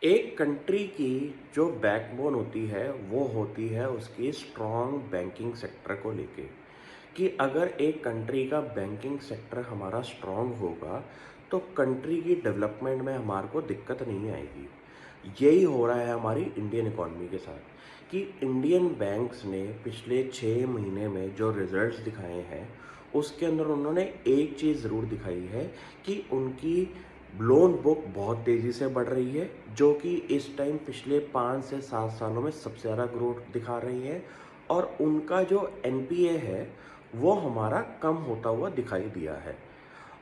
एक कंट्री की जो बैकबोन होती है वो होती है उसकी स्ट्रॉन्ग बैंकिंग सेक्टर को लेके कि अगर एक कंट्री का बैंकिंग सेक्टर हमारा स्ट्रॉन्ग होगा तो कंट्री की डेवलपमेंट में हमारे को दिक्कत नहीं आएगी। यही हो रहा है हमारी इंडियन इकॉनमी के साथ कि इंडियन बैंक्स ने पिछले 6 महीने में जो रिजल्ट्स दिखाए हैं उसके अंदर उन्होंने एक चीज़ ज़रूर दिखाई है कि उनकी लोन बुक बहुत तेज़ी से बढ़ रही है, जो कि इस टाइम पिछले 5 से 7 सालों में सबसे ज़्यादा ग्रोथ दिखा रही है। और उनका जो एनपीए है वो हमारा कम होता हुआ दिखाई दिया है।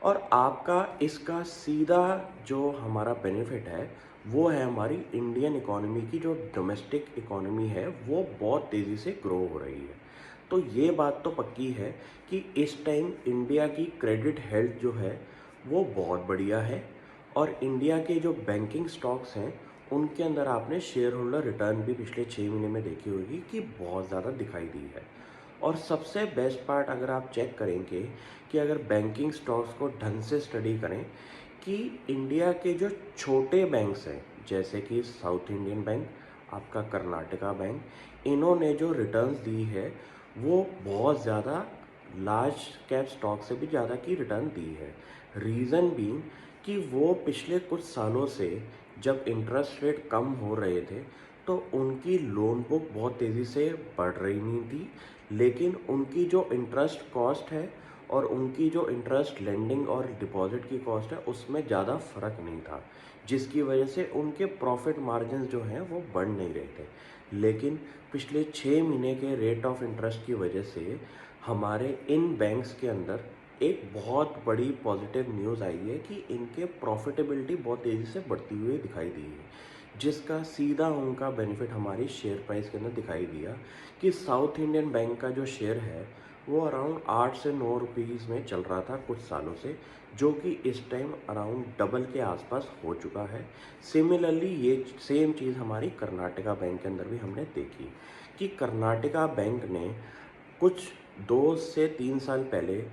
और आपका इसका सीधा जो हमारा बेनिफिट है वो है हमारी इंडियन इकॉनमी की जो डोमेस्टिक इकॉनमी है वो बहुत तेज़ी से ग्रो हो रही है। तो ये बात तो पक्की है कि इस टाइम इंडिया की क्रेडिट हेल्थ जो है वो बहुत बढ़िया है। और इंडिया के जो बैंकिंग स्टॉक्स हैं उनके अंदर आपने शेयर होल्डर रिटर्न भी पिछले 6 महीने में देखी होगी कि बहुत ज़्यादा दिखाई दी है। और सबसे बेस्ट पार्ट अगर आप चेक करेंगे कि अगर बैंकिंग स्टॉक्स को ढंग से स्टडी करें कि इंडिया के जो छोटे बैंक्स हैं जैसे कि साउथ इंडियन बैंक, आपका कर्नाटका बैंक, इन्होंने जो रिटर्न्स दी है वो बहुत ज़्यादा लार्ज कैप स्टॉक से भी ज़्यादा की रिटर्न दी है। रीज़न भी कि वो पिछले कुछ सालों से जब इंटरेस्ट रेट कम हो रहे थे तो उनकी लोन बुक बहुत तेज़ी से बढ़ रही नहीं थी, लेकिन उनकी जो इंटरेस्ट कॉस्ट है और उनकी जो इंटरेस्ट लेंडिंग और डिपॉजिट की कॉस्ट है उसमें ज़्यादा फ़र्क नहीं था, जिसकी वजह से उनके प्रॉफिट मार्जिन जो हैं वो बढ़ नहीं रहे थे। लेकिन पिछले 6 महीने के रेट ऑफ इंटरेस्ट की वजह से हमारे इन बैंक्स के अंदर एक बहुत बड़ी पॉजिटिव न्यूज़ आई है कि इनके प्रॉफिटेबिलिटी बहुत तेज़ी से बढ़ती हुई दिखाई दी है, जिसका सीधा उनका बेनिफिट हमारी शेयर प्राइस के अंदर दिखाई दिया कि साउथ इंडियन बैंक का जो शेयर है वो अराउंड 8 से 9 रुपीज़ में चल रहा था कुछ सालों से, जो कि इस टाइम अराउंड डबल के आसपास हो चुका है। सिमिलरली ये सेम चीज़ हमारी कर्नाटका बैंक के अंदर भी हमने देखी कि कर्नाटका बैंक ने कुछ 2 से 3 साल पहले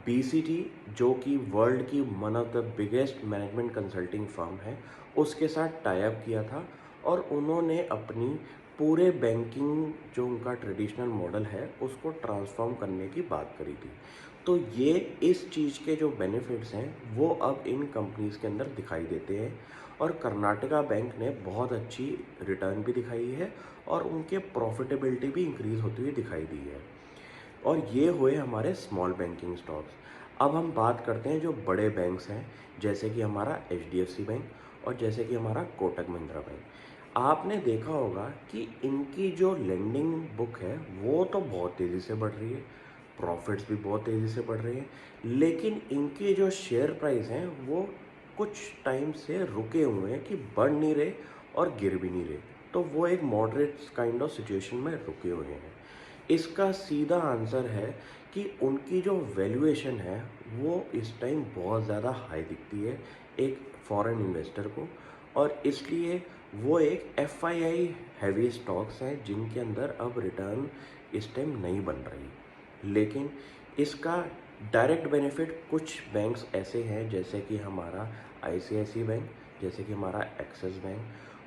बीसीटी, जो कि वर्ल्ड की one of the biggest management consulting firm है, उसके साथ टाई अप किया था। और उन्होंने अपनी पूरे बैंकिंग जो उनका ट्रेडिशनल मॉडल है उसको ट्रांसफॉर्म करने की बात करी थी। तो ये इस चीज़ के जो बेनिफिट्स हैं वो अब इन कंपनीज़ के अंदर दिखाई देते हैं। और कर्नाटका बैंक ने बहुत अच्छी रिटर्न भी दिखाई है और उनके प्रॉफिटेबिलिटी भी इंक्रीज़ होती हुई दिखाई दी है। और ये हुए हमारे स्मॉल बैंकिंग स्टॉक्स। अब हम बात करते हैं जो बड़े बैंक्स हैं जैसे कि हमारा एचडीएफसी बैंक और जैसे कि हमारा कोटक महिंद्रा बैंक। आपने देखा होगा कि इनकी जो लेंडिंग बुक है वो तो बहुत तेज़ी से बढ़ रही है, प्रॉफिट्स भी बहुत तेज़ी से बढ़ रहे हैं, लेकिन इनके जो शेयर प्राइस हैं वो कुछ टाइम से रुके हुए हैं कि बढ़ नहीं रहे और गिर भी नहीं रहे। तो वो एक मॉडरेट काइंड ऑफ सिचुएशन में रुके हुए हैं। इसका सीधा आंसर है कि उनकी जो वैल्यूएशन है वो इस टाइम बहुत ज़्यादा हाई दिखती है एक फॉरेन इन्वेस्टर को। और इसलिए वो एक एफआईआई हैवी स्टॉक्स हैं जिनके अंदर अब रिटर्न इस टाइम नहीं बन रही। लेकिन इसका डायरेक्ट बेनिफिट कुछ बैंक्स ऐसे हैं जैसे कि हमारा आईसीआईसी बैंक, जैसे कि हमारा एक्सिस बैंक,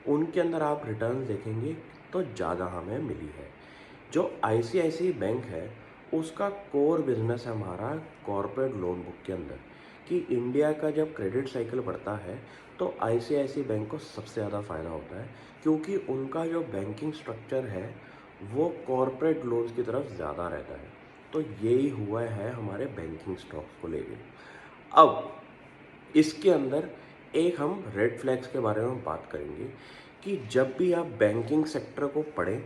उनके अंदर आप रिटर्न देखेंगे तो ज़्यादा हमें मिली है। जो आईसीआईसीआई बैंक है उसका कोर बिजनेस है हमारा कॉरपोरेट लोन बुक के अंदर कि इंडिया का जब क्रेडिट साइकिल बढ़ता है तो आईसीआईसीआई बैंक को सबसे ज़्यादा फ़ायदा होता है, क्योंकि उनका जो बैंकिंग स्ट्रक्चर है वो कॉरपोरेट लोन्स की तरफ ज़्यादा रहता है। तो यही हुआ है हमारे बैंकिंग स्टॉक्स को लेके। अब इसके अंदर एक हम रेड फ्लैग्स के बारे में बात करेंगे कि जब भी आप बैंकिंग सेक्टर को पढ़ें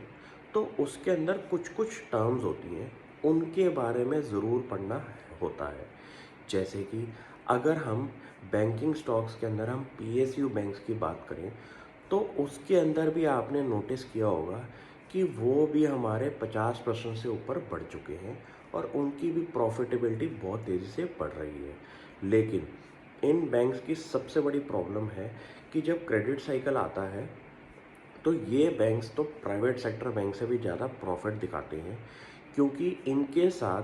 तो उसके अंदर कुछ कुछ टर्म्स होती हैं, उनके बारे में ज़रूर पढ़ना होता है। जैसे कि अगर हम बैंकिंग स्टॉक्स के अंदर हम पीएसयू बैंक्स की बात करें तो उसके अंदर भी आपने नोटिस किया होगा कि वो भी हमारे 50% से ऊपर बढ़ चुके हैं और उनकी भी प्रॉफिटेबिलिटी बहुत तेज़ी से बढ़ रही है। लेकिन इन बैंक्स की सबसे बड़ी प्रॉब्लम है कि जब क्रेडिट साइकिल आता है तो ये बैंक्स तो प्राइवेट सेक्टर बैंक से भी ज़्यादा प्रॉफिट दिखाते हैं, क्योंकि इनके साथ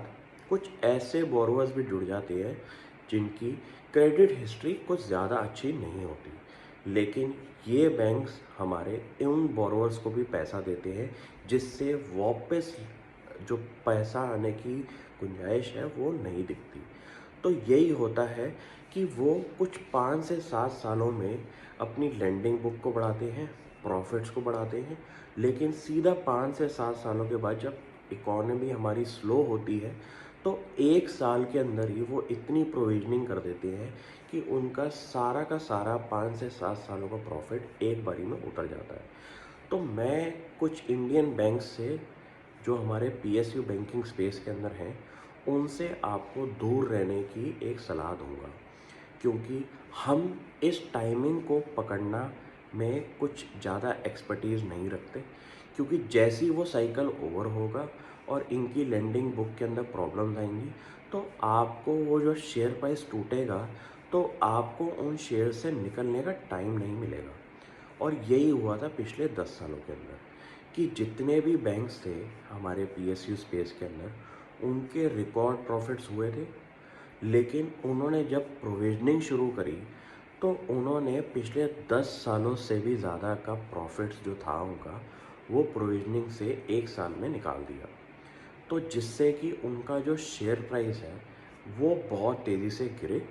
कुछ ऐसे बोरोवर्स भी जुड़ जाते हैं जिनकी क्रेडिट हिस्ट्री कुछ ज़्यादा अच्छी नहीं होती। लेकिन ये बैंक्स हमारे उन बोरोवर्स को भी पैसा देते हैं जिससे वापस जो पैसा आने की गुंजाइश है वो नहीं दिखती। तो यही होता है कि वो कुछ 5 से 7 सालों में अपनी लेंडिंग बुक को बढ़ाते हैं, प्रॉफिट्स को बढ़ाते हैं, लेकिन सीधा 5 से 7 सालों के बाद जब इकॉनमी हमारी स्लो होती है, तो 1 साल के अंदर ही वो इतनी प्रोविजनिंग कर देते हैं कि उनका सारा का सारा 5 से 7 सालों का प्रॉफिट एक बारी में उतर जाता है। तो मैं कुछ इंडियन बैंक्स से जो हमारे पीएसयू बैंकिंग स्पेस के अंदर हैं, उनसे आपको दूर रहने की एक सलाह दूँगा। क्योंकि हम इस टाइमिंग को पकड़ना में कुछ ज़्यादा एक्सपर्टीज़ नहीं रखते, क्योंकि जैसे ही वो साइकिल ओवर होगा और इनकी लेंडिंग बुक के अंदर प्रॉब्लम्स आएँगी, तो आपको वो जो शेयर प्राइस टूटेगा, तो आपको उन शेयर से निकलने का टाइम नहीं मिलेगा। और यही हुआ था पिछले 10 सालों के अंदर कि जितने भी बैंक्स थे हमारे पीएसयू स्पेस के अंदर, उनके रिकॉर्ड प्रॉफिट्स हुए थे। लेकिन उन्होंने जब प्रोविजनिंग शुरू करी, तो उन्होंने पिछले 10 सालों से भी ज़्यादा का प्रॉफिट्स जो था उनका, वो प्रोविजनिंग से 1 साल में निकाल दिया। तो जिससे कि उनका जो शेयर प्राइस है वो बहुत तेज़ी से गिरे,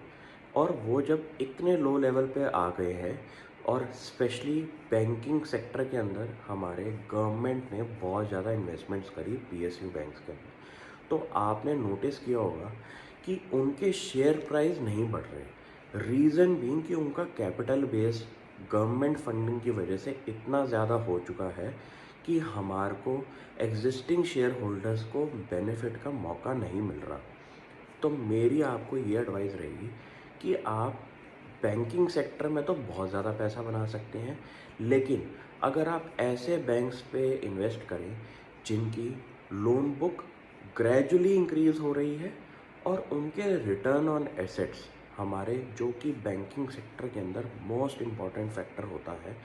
और वो जब इतने लो लेवल पे आ गए हैं, और स्पेशली बैंकिंग सेक्टर के अंदर हमारे गवर्नमेंट ने बहुत ज़्यादा इन्वेस्टमेंट्स करी पीएसयू बैंक्स के अंदर, तो आपने नोटिस किया होगा कि उनके शेयर प्राइस नहीं बढ़ रहे। रीज़न बीइंग कि उनका कैपिटल बेस गवर्नमेंट फंडिंग की वजह से इतना ज़्यादा हो चुका है कि हमारे को एग्जिस्टिंग शेयर होल्डर्स को बेनिफिट का मौका नहीं मिल रहा। तो मेरी आपको ये एडवाइस रहेगी कि आप बैंकिंग सेक्टर में तो बहुत ज़्यादा पैसा बना सकते हैं, लेकिन अगर आप ऐसे बैंक्स पे इन्वेस्ट करें जिनकी लोन बुक ग्रेजुअली इंक्रीज़ हो रही है, और उनके रिटर्न ऑन एसेट्स हमारे जो कि बैंकिंग सेक्टर के अंदर मोस्ट इम्पॉर्टेंट फैक्टर होता है,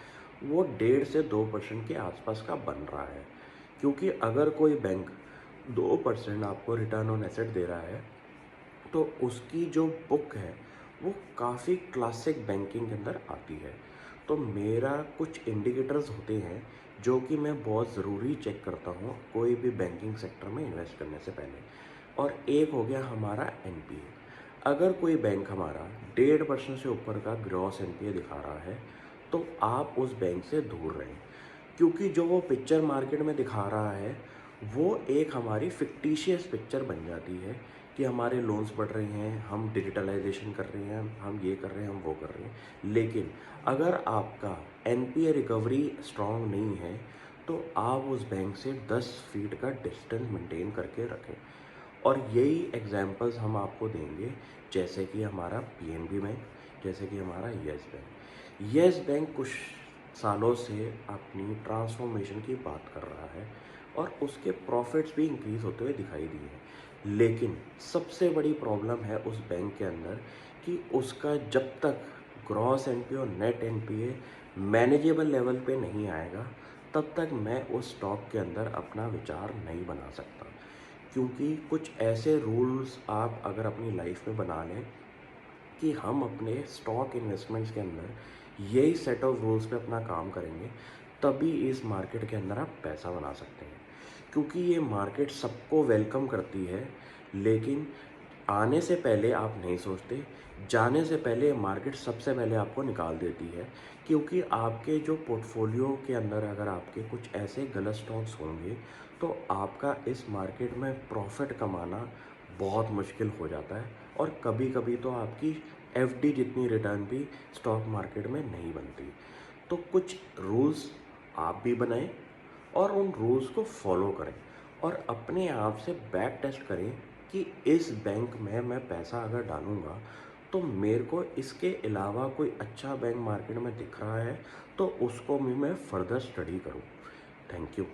वो 1.5 से 2% के आसपास का बन रहा है। क्योंकि अगर कोई बैंक 2% आपको रिटर्न ऑन एसेट दे रहा है, तो उसकी जो बुक है वो काफ़ी क्लासिक बैंकिंग के अंदर आती है। तो मेरा कुछ इंडिकेटर्स होते हैं जो कि मैं बहुत ज़रूरी चेक करता हूँ कोई भी बैंकिंग सेक्टर में इन्वेस्ट करने से पहले। और एक हो गया हमारा एनपीए। अगर कोई बैंक हमारा 1.5% से ऊपर का ग्रॉस एनपीए दिखा रहा है, तो आप उस बैंक से दूर रहें। क्योंकि जो वो पिक्चर मार्केट में दिखा रहा है, वो एक हमारी फिक्टिशियस पिक्चर बन जाती है कि हमारे लोन्स बढ़ रहे हैं, हम डिजिटलाइजेशन कर रहे हैं, हम ये कर रहे हैं, हम वो कर रहे हैं। लेकिन अगर आपका एनपीए रिकवरी स्ट्रॉन्ग नहीं है, तो आप उस बैंक से 10 फीट का डिस्टेंस मेंटेन करके रखें। और यही एग्जांपल्स हम आपको देंगे, जैसे कि हमारा पीएनबी बैंक, जैसे कि हमारा येस बैंक। येस बैंक कुछ सालों से अपनी ट्रांसफॉर्मेशन की बात कर रहा है, और उसके प्रॉफिट्स भी इंक्रीज़ होते हुए दिखाई दिए हैं। लेकिन सबसे बड़ी प्रॉब्लम है उस बैंक के अंदर कि उसका जब तक ग्रॉस एनपीए और नेट एनपीए मैनेजेबल लेवल पे नहीं आएगा, तब तक मैं उस स्टॉक के अंदर अपना विचार नहीं बना सकता। क्योंकि कुछ ऐसे रूल्स आप अगर अपनी लाइफ में बना लें कि हम अपने स्टॉक इन्वेस्टमेंट्स के अंदर यही सेट ऑफ रूल्स पे अपना काम करेंगे, तभी इस मार्केट के अंदर आप पैसा बना सकते हैं। क्योंकि ये मार्केट सबको वेलकम करती है, लेकिन आने से पहले आप नहीं सोचते, जाने से पहले मार्केट सबसे पहले आपको निकाल देती है। क्योंकि आपके जो पोर्टफोलियो के अंदर अगर आपके कुछ ऐसे गलत स्टॉक्स होंगे, तो आपका इस मार्केट में प्रॉफिट कमाना बहुत मुश्किल हो जाता है, और कभी कभी तो आपकी एफडी जितनी रिटर्न भी स्टॉक मार्केट में नहीं बनती। तो कुछ रूल्स आप भी बनाएं, और उन रूल्स को फॉलो करें, और अपने आप से बैक टेस्ट करें कि इस बैंक में मैं पैसा अगर डालूँगा, तो मेरे को इसके अलावा कोई अच्छा बैंक मार्केट में दिख रहा है, तो उसको भी मैं फर्दर स्टडी करूँ। Thank you.